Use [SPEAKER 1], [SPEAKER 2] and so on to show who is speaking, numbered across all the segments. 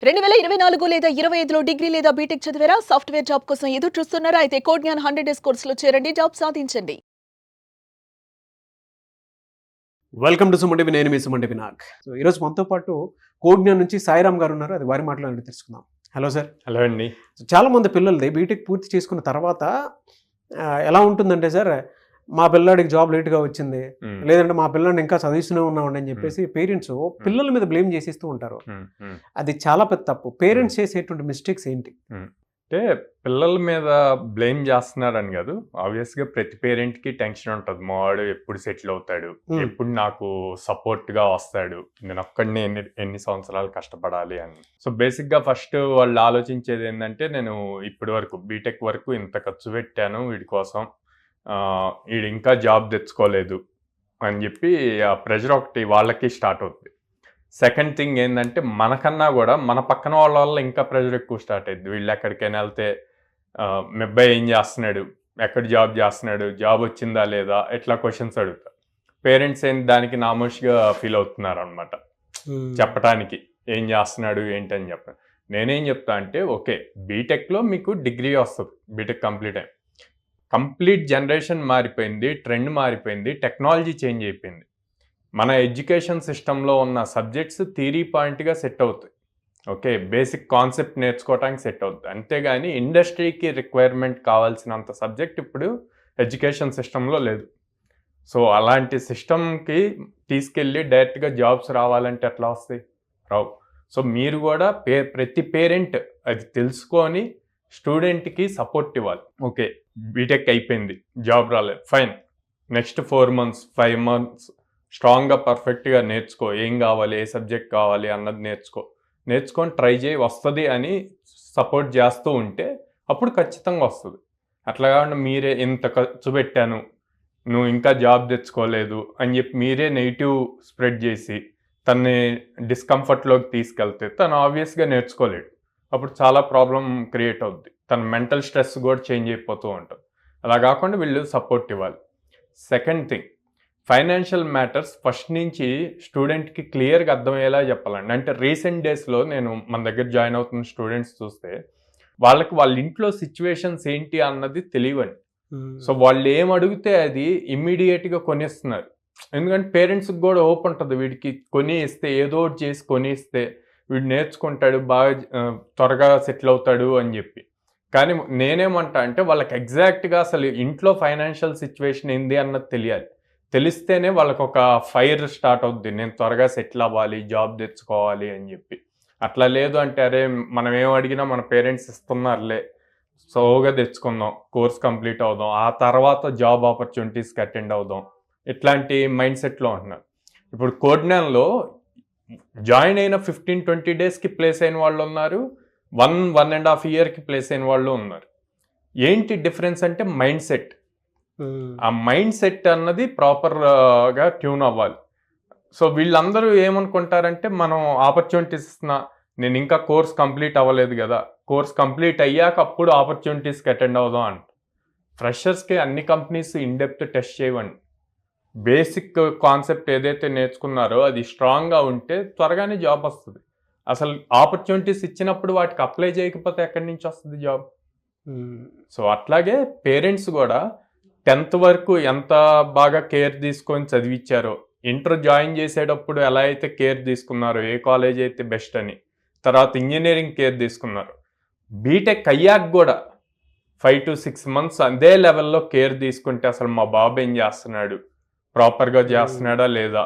[SPEAKER 1] 2024 లేదా 25లో డిగ్రీ లేదా బీటెక్ చదివారా? సాఫ్ట్‌వేర్ జాబ్ కోసం ఎదురు చూస్తున్నారా? అయితే కోడ్ జ్ఞాన్ 100 డేస్ కోర్సులో చేరండి. జాబ్ సాధించండి.
[SPEAKER 2] Welcome to Suman TV. నేను మీ సుమన్ టీవీ నాగ్. సో ఈరోజు మనతో పాటు కోడ్ జ్ఞాన్ నుంచి సాయిరామ్ గారు ఉన్నారు. అది వారి మాటలో తెలుసుకుందాం. Hello sir.
[SPEAKER 3] హలో అండి.
[SPEAKER 2] చాలా మంది పిల్లలది బీటెక్ పూర్తి చేసుకున్న తర్వాత ఎలా ఉంటుందంటే సార్, మా పిల్లాడికి జాబ్ లేట్గా వచ్చింది, లేదంటే మా పిల్లాడిని ఇంకా చదివిస్తూనే ఉన్నామండి అని చెప్పేసి పేరెంట్స్ పిల్లల మీద బ్లేమ్ చేసిస్తూ ఉంటారు. అది చాలా పెద్ద తప్పు. పేరెంట్స్ చేసేటువంటి మిస్టేక్స్ ఏంటి?
[SPEAKER 3] అంటే పిల్లల మీద బ్లేమ్ చేస్తున్నారని కాదు, ఆబ్వియస్గా ప్రతి పేరెంట్కి టెన్షన్ ఉంటుంది. మా వాడు ఎప్పుడు సెటిల్ అవుతాడు, ఎప్పుడు నాకు సపోర్ట్గా వస్తాడు, నేను ఒక్కడిని ఎన్ని సంవత్సరాలు కష్టపడాలి అని. సో బేసిక్గా ఫస్ట్ వాళ్ళు ఆలోచించేది ఏంటంటే, నేను ఇప్పటి వరకు బీటెక్ వరకు ఇంత ఖర్చు పెట్టాను వీడి కోసం, వీడు ఇంకా జాబ్ తెచ్చుకోలేదు అని చెప్పి ఆ ప్రెషర్ ఒకటి వాళ్ళకి స్టార్ట్ అవుతుంది. సెకండ్ థింగ్ ఏంటంటే, మనకన్నా కూడా మన పక్కన వాళ్ళ వల్ల ఇంకా ప్రెషర్ ఎక్కువ స్టార్ట్ అయ్యింది. వీళ్ళు ఎక్కడికైనా వెళ్తే మీ అబ్బాయి ఏం చేస్తున్నాడు, ఎక్కడ జాబ్ చేస్తున్నాడు, జాబ్ వచ్చిందా లేదా, ఇట్లా క్వశ్చన్స్ అడుగుతారు. పేరెంట్స్ ఏం దానికి నామోషిగా ఫీల్ అవుతున్నారు అనమాట, చెప్పడానికి ఏం చేస్తున్నాడు ఏంటని చెప్పాను. నేనేం చెప్తా అంటే, ఓకే బీటెక్లో మీకు డిగ్రీ వస్తుంది, బీటెక్ కంప్లీట్ జనరేషన్ మారిపోయింది, ట్రెండ్ మారిపోయింది, టెక్నాలజీ చేంజ్ అయిపోయింది. మన ఎడ్యుకేషన్ సిస్టంలో ఉన్న సబ్జెక్ట్స్ థియరీ పాయింట్గా సెట్ అవుతాయి. ఓకే, బేసిక్ కాన్సెప్ట్ నేర్చుకోవడానికి సెట్ అవుతుంది. అంతేగాని ఇండస్ట్రీకి రిక్వైర్మెంట్ కావాల్సినంత సబ్జెక్ట్ ఇప్పుడు ఎడ్యుకేషన్ సిస్టంలో లేదు. సో అలాంటి సిస్టమ్కి తీసుకెళ్ళి డైరెక్ట్గా జాబ్స్ రావాలంటే ఎట్లా వస్తాయి? రావు. సో మీరు కూడా ప్రతి పేరెంట్ అది తెలుసుకొని స్టూడెంట్కి సపోర్ట్ ఇవ్వాలి. ఓకే బీటెక్ అయిపోయింది, జాబ్ రాలేదు, ఫైన్, నెక్స్ట్ 4 months 5 months స్ట్రాంగ్గా పర్ఫెక్ట్గా నేర్చుకో, ఏం కావాలి, ఏ సబ్జెక్ట్ కావాలి అన్నది నేర్చుకొని ట్రై చేయి, వస్తుంది అని సపోర్ట్ చేస్తూ ఉంటే అప్పుడు ఖచ్చితంగా వస్తుంది. అట్లా కాకుండా మీరే ఇంత ఖర్చు పెట్టాను, నువ్వు ఇంకా జాబ్ తెచ్చుకోలేదు అని చెప్పి మీరే నెగిటివ్ స్ప్రెడ్ చేసి తన్ని డిస్కంఫర్ట్లోకి తీసుకెళ్తే తను ఆబ్వియస్గా నేర్చుకోలేడు. అప్పుడు చాలా ప్రాబ్లం క్రియేట్ అవుద్ది. తన మెంటల్ స్ట్రెస్ కూడా చేంజ్ అయిపోతూ ఉంటుంది. అలా కాకుండా వీళ్ళు సపోర్ట్ ఇవ్వాలి. Second thing, financial matters first నుంచి స్టూడెంట్కి క్లియర్గా అర్థమయ్యేలా చెప్పాలండి. అంటే రీసెంట్ డేస్లో నేను మన దగ్గర జాయిన్ అవుతున్న స్టూడెంట్స్ చూస్తే వాళ్ళ ఇంట్లో సిచ్యువేషన్స్ ఏంటి అన్నది తెలియవండి. సో వాళ్ళు ఏం అడిగితే అది ఇమ్మీడియట్గా కొనిస్తున్నారు. ఎందుకంటే పేరెంట్స్కి కూడా హోప్ ఉంటుంది, వీడికి కొని ఇస్తే ఏదో ఒకటి చేసి కొని ఇస్తే వీడు నేర్చుకుంటాడు, బాగా త్వరగా సెటిల్ అవుతాడు అని చెప్పి. కానీ నేనేమంటా అంటే, వాళ్ళకి ఎగ్జాక్ట్గా అసలు ఇంట్లో ఫైనాన్షియల్ సిచ్యువేషన్ ఏంది అన్నది తెలియాలి. తెలిస్తేనే వాళ్ళకు ఒక ఫైర్ స్టార్ట్ అవుద్ది, నేను త్వరగా సెటిల్ అవ్వాలి, జాబ్ తెచ్చుకోవాలి అని చెప్పి. అట్లా లేదు అంటే, అరే మనం ఏం అడిగినా మన పేరెంట్స్ ఇస్తున్నారులే, సోగా తెచ్చుకుందాం, కోర్స్ కంప్లీట్ అవుదాం, ఆ తర్వాత జాబ్ ఆపర్చునిటీస్కి అటెండ్ అవుదాం, ఇట్లాంటి మైండ్ సెట్లో ఉంటున్నారు. ఇప్పుడు కోడ్ జ్ఞాన్లో జాయిన్ అయిన 15-20 డేస్కి ప్లేస్ అయిన వాళ్ళు ఉన్నారు, 1.5 yearకి ప్లేస్ అయిన వాళ్ళు ఉన్నారు. ఏంటి డిఫరెన్స్ అంటే మైండ్ సెట్. ఆ మైండ్ సెట్ అన్నది ప్రాపర్గా ట్యూన్ అవ్వాలి. సో వీళ్ళందరూ ఏమనుకుంటారంటే, మనం ఆపర్చునిటీస్ ఇస్తున్నా, నేను ఇంకా కోర్స్ కంప్లీట్ అవ్వలేదు కదా, కోర్స్ కంప్లీట్ అయ్యాక అప్పుడు ఆపర్చునిటీస్కి అటెండ్ అవుదాం అంట. ఫ్రెషర్స్కి అన్ని కంపెనీస్ ఇన్డెప్త్ టెస్ట్ చేయవండి. బేసిక్ కాన్సెప్ట్ ఏదైతే నేర్చుకున్నారో అది స్ట్రాంగ్గా ఉంటే త్వరగానే జాబ్ వస్తుంది. అసలు ఆపర్చునిటీస్ ఇచ్చినప్పుడు వాటికి అప్లై చేయకపోతే ఎక్కడి నుంచి వస్తుంది జాబ్? సో అట్లాగే పేరెంట్స్ కూడా 10th వరకు ఎంత బాగా కేర్ తీసుకొని చదివించారో, ఇంటర్ జాయిన్ చేసేటప్పుడు ఎలా అయితే కేర్ తీసుకున్నారో, ఏ కాలేజ్ అయితే బెస్ట్ అని, తర్వాత ఇంజనీరింగ్ కేర్ తీసుకున్నారు, బీటెక్ అయ్యాక కూడా 5 to 6 months అదే లెవెల్లో కేర్ తీసుకుంటే అసలు మా బాబు ఏం చేస్తున్నాడు, ప్రాపర్గా చేస్తున్నాడా లేదా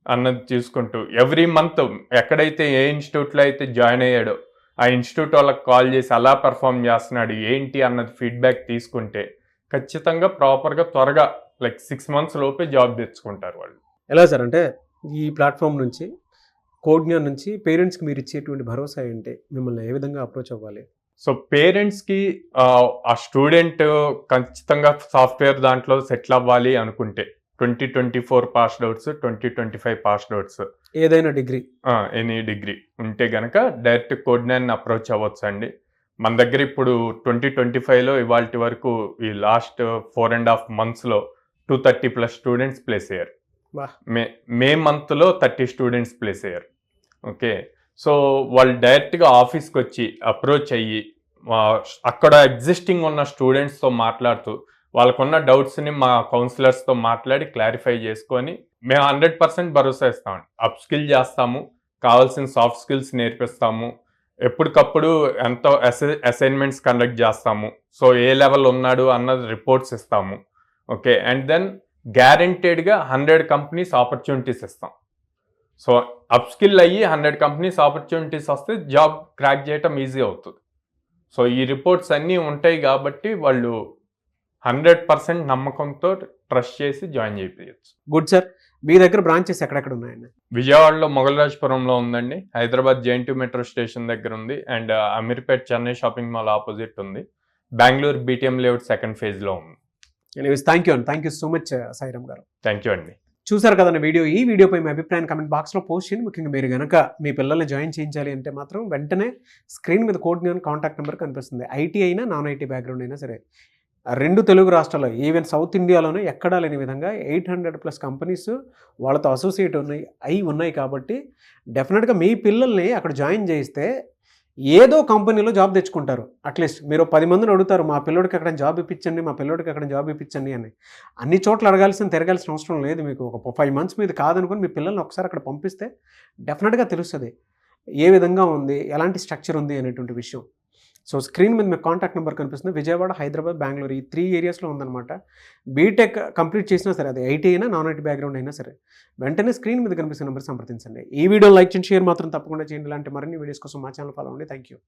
[SPEAKER 3] అన్నది చూసుకుంటూ ఎవ్రీ మంత్ ఎక్కడైతే ఏ ఇన్స్టిట్యూట్లో అయితే జాయిన్ అయ్యాడో ఆ ఇన్స్టిట్యూట్ వాళ్ళకి కాల్ చేసి అలా పర్ఫామ్ చేస్తున్నాడు ఏంటి అన్నది ఫీడ్బ్యాక్ తీసుకుంటే ఖచ్చితంగా ప్రాపర్గా త్వరగా 6 months లోపే జాబ్ తెచ్చుకుంటారు వాళ్ళు.
[SPEAKER 2] ఎలా సార్ అంటే, ఈ ప్లాట్ఫామ్ నుంచి కోడ్ జ్ఞాన్ నుంచి పేరెంట్స్కి మీరు ఇచ్చేటువంటి భరోసా ఏంటి? మిమ్మల్ని ఏ విధంగా అప్రోచ్ అవ్వాలి?
[SPEAKER 3] సో పేరెంట్స్కి ఆ స్టూడెంట్ ఖచ్చితంగా సాఫ్ట్వేర్ దాంట్లో సెటిల్ అవ్వాలి అనుకుంటే 2024 పాస్డ్ అవుట్స్, 2025 పాస్డ్ అవుట్స్,
[SPEAKER 2] ఏదైనా డిగ్రీ,
[SPEAKER 3] ఎనీ డిగ్రీ ఉంటే కనుక డైరెక్ట్ కోడ్ జ్ఞాన్ అప్రోచ్ అవ్వచ్చు అండి. మన దగ్గర ఇప్పుడు 2025లో ఇవాళ వరకు ఈ లాస్ట్ 4.5 monthsలో 230+ స్టూడెంట్స్ ప్లేస్ అయ్యారు. మే మంత్లో 30 స్టూడెంట్స్ ప్లేస్ అయ్యారు. ఓకే, సో వాళ్ళు డైరెక్ట్గా ఆఫీస్కి వచ్చి అప్రోచ్ అయ్యి అక్కడ ఎగ్జిస్టింగ్ ఉన్న స్టూడెంట్స్తో మాట్లాడుతూ వాళ్ళకున్న డౌట్స్ని మా కౌన్సిలర్స్తో మాట్లాడి క్లారిఫై చేసుకొని మేము 100% భరోసా ఇస్తామండి. అప్ స్కిల్ చేస్తాము, కావాల్సిన సాఫ్ట్ స్కిల్స్ నేర్పిస్తాము, ఎప్పటికప్పుడు ఎంతో అసైన్మెంట్స్ కండక్ట్ చేస్తాము, సో ఏ లెవెల్ ఉన్నాడు అన్నది రిపోర్ట్స్ ఇస్తాము. ఓకే, అండ్ దెన్ గ్యారెంటెడ్గా 100 కంపెనీస్ ఆపర్చునిటీస్ ఇస్తాం. సో అప్ స్కిల్ అయ్యి 100 కంపెనీస్ ఆపర్చునిటీస్ వస్తే జాబ్ క్రాక్ చేయటం ఈజీ అవుతుంది. సో ఈ రిపోర్ట్స్ అన్నీ ఉంటాయి కాబట్టి వాళ్ళు 100% నమ్మకంతో ట్రస్ట్ చేసి జాయిన్ చేయవచ్చు.
[SPEAKER 2] Good sir. మీ దగ్గర బ్రాంచెస్ ఎక్కడెక్కడ ఉన్నాయండి?
[SPEAKER 3] విజయవాడలో మొగల్రాజ్పురంలో ఉందండి, హైదరాబాద్ జేఎన్టీ మెట్రో స్టేషన్ దగ్గర ఉంది, and Ameerpet Chennai shopping mall opposite ఉంది, బెంగళూరు బీటీఎం లేఅవుట్ సెకండ్ ఫేజ్లో ఉంది.
[SPEAKER 2] Anyways, thank you so much Sairam గారు.
[SPEAKER 3] థ్యాంక్ యూ అండి.
[SPEAKER 2] చూసారు కదండి వీడియో. ఈ వీడియోపై మీ అభిప్రాయాన్ని కమెంట్ బాక్స్లో పోస్ట్ చేయండి. ముఖ్యంగా మీరు కనుక మీ పిల్లల్ని జాయిన్ చేయించాలి అంటే మాత్రం వెంటనే స్క్రీన్ మీద కోడ్ జ్ఞాన్ కాంటాక్ట్ నెంబర్ కనిపిస్తుంది. ఐటీ అయినా నాన్ ఐటీ బ్యాక్గ్రౌండ్ అయినా సరే, 2 తెలుగు రాష్ట్రాల్లో ఈవెన్ సౌత్ ఇండియాలోనే ఎక్కడా లేని విధంగా 800+ కంపెనీస్ వాళ్ళతో అసోసియేట్ ఉన్నాయి కాబట్టి డెఫినెట్గా మీ పిల్లల్ని అక్కడ జాయిన్ చేయిస్తే ఏదో కంపెనీలో జాబ్ తెచ్చుకుంటారు. అట్లీస్ట్ మీరు 10 మందిని అడుగుతారు, మా పిల్లోడికి అక్కడ జాబ్ ఇప్పించండి, మా పిల్లోడికి అక్కడ జాబ్ ఇప్పించండి అని. అన్ని చోట్ల తిరగాల్సిన అవసరం లేదు. మీకు ఒక 5 months మీద కాదనుకొని మీ పిల్లల్ని ఒకసారి అక్కడ పంపిస్తే డెఫినెట్గా తెలుస్తుంది ఏ విధంగా ఉంది, ఎలాంటి స్ట్రక్చర్ ఉంది అనేటువంటి విషయం. సో స్క్రీన్ మీద మీకు కాంటాక్ట్ నెంబర్ కనిపిస్తుంది. విజయవాడ, హైదరాబాద్, బెంగళూరు ఈ 3 ఏరియాస్లో ఉందన్నమాట. బీటెక్ కంప్లీట్ చేసినా సరే, అది ఐటీ అయినా నాన్ ఐటీ బ్యాక్గ్రౌండ్ అయినా సరే, వెంటనే స్క్రీన్ మీద కనిపిస్తున్న నెంబర్ సంప్రదించండి. ఈ వీడియో లైక్ చేయండి, షేర్ మాత్రం తప్పకుండా చేయండి. ఇలాంటి మరిన్ని వీడియోస్ కోసం మా ఛానల్ ఫాలో అవ్వండి. Thank you.